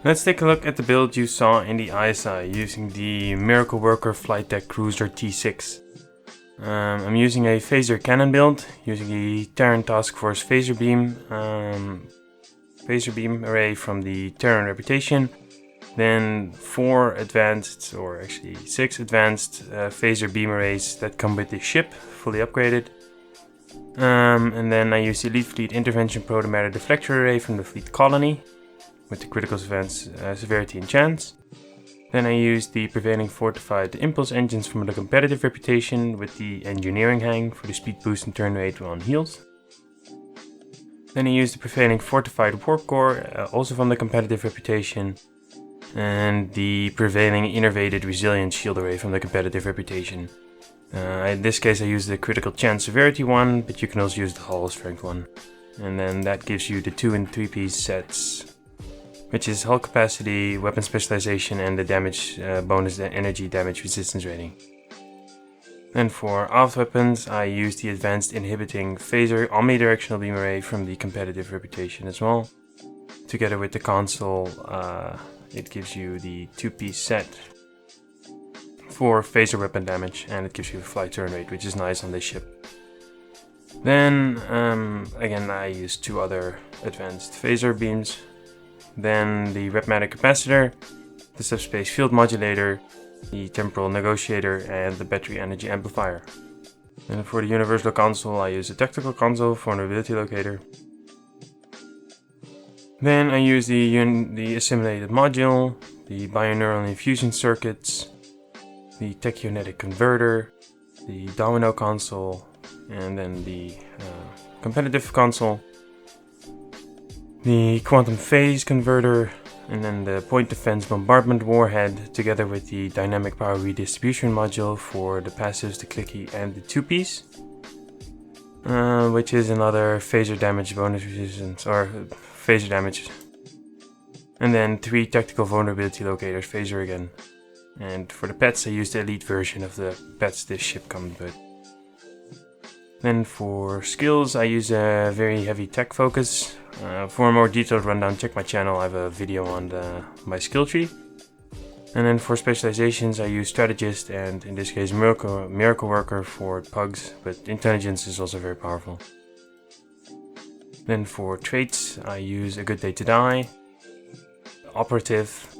Let's take a look at the build you saw in the ISI using the Miracle Worker Flight Deck Cruiser T6. I'm using a phaser cannon build, using the Terran Task Force phaser beam array from the Terran Reputation, then 4 advanced, or actually 6 advanced phaser beam arrays that come with the ship, fully upgraded. And then I use the Elite Fleet Intervention Protomatter Deflector array from the Fleet Colony, with the critical severity and chance. Then I used the prevailing fortified impulse engines from the competitive reputation with the engineering hang for the speed boost and turn rate on heals. Then I used the prevailing fortified warp core, also from the competitive reputation, and the prevailing innervated resilience shield array from the competitive reputation. In this case I used the critical chance severity one, but you can also use the hull strength one. And then that gives you the 2 and 3 piece sets, which is hull capacity, weapon specialization, and the damage bonus energy damage resistance rating. Then for aft weapons, I used the advanced inhibiting phaser omnidirectional beam array from the competitive reputation as well. Together with the console, it gives you the 2-piece set for phaser weapon damage, and it gives you a flight turn rate, which is nice on this ship. Then again, I used 2 other advanced phaser beams. Then the Rep Matter Capacitor, the Subspace Field Modulator, the Temporal Negotiator, and the Battery Energy Amplifier. And for the Universal Console, I use a Tactical Console Vulnerability Locator. Then I use the Assimilated Module, the Bioneural Infusion Circuits, the Tachyonetic Converter, the Domino Console, and then the Competitive Console, the Quantum Phase Converter, and then the Point Defense Bombardment Warhead, together with the Dynamic Power Redistribution Module for the passives, the clicky, and the 2-piece, which is another phaser damage bonus resistance, or phaser damage. And then 3 Tactical Vulnerability Locators, phaser again. And for the pets, I used the elite version of the pets this ship comes with. Then for skills, I use a very heavy tech focus. For a more detailed rundown, check my channel. I have a video on my skill tree. And then for specializations, I use strategist and in this case miracle worker for pugs, but intelligence is also very powerful. Then for traits, I use a good day to die, operative,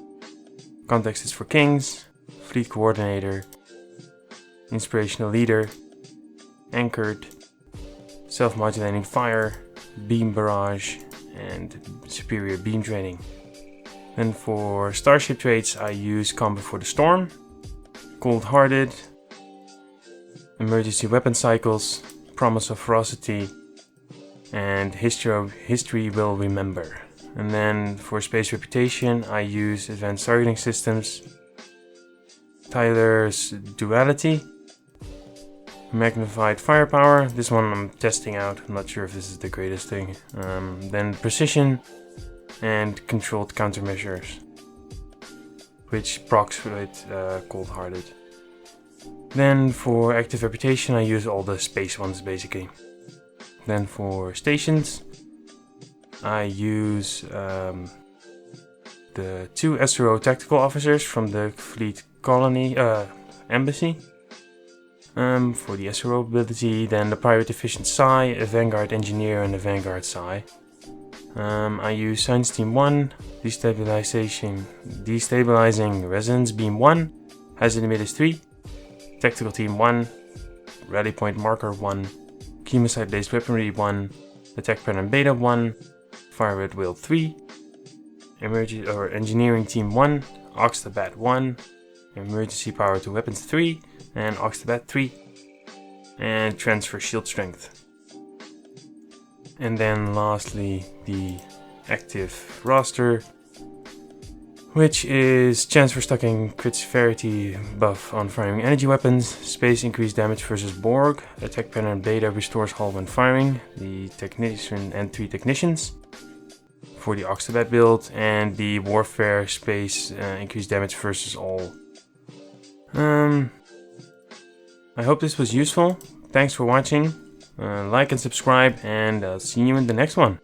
context is for kings, fleet coordinator, inspirational leader, anchored, self-modulating fire, beam barrage, and superior beam training. Then for starship traits, I use combat for the storm, cold-hearted, emergency weapon cycles, promise of ferocity, and history will remember. And then for space reputation, I use advanced targeting systems, Tyler's duality, magnified firepower. This one I'm testing out. I'm not sure if this is the greatest thing. Then precision and controlled countermeasures, which procs with cold-hearted. Then for active reputation, I use all the space ones basically. Then for stations, I use the 2 SRO tactical officers from the Fleet Colony Embassy. For the SRO ability, then the Pirate Efficient Psi, a Vanguard Engineer, and a Vanguard Psi. I use Science Team 1, Destabilizing Resonance Beam 1, Hazard Limit is 3, Tactical Team 1, Rally Point Marker 1, Chemosite Based Weaponry 1, Attack Pattern Beta 1, Fire at Will 3, Engineering Team 1, Oxtabat 1, Emergency Power to Weapons 3, and Oxtabat 3, and Transfer Shield Strength. And then lastly, the active roster, which is chance for stacking crit severity buff on firing energy weapons, space increased damage versus Borg, attack pattern beta restores hull when firing, the technician and 3 technicians for the Oxtabat build, and the warfare space increased damage versus all. I hope this was useful. Thanks for watching. Like and subscribe, and I'll see you in the next one.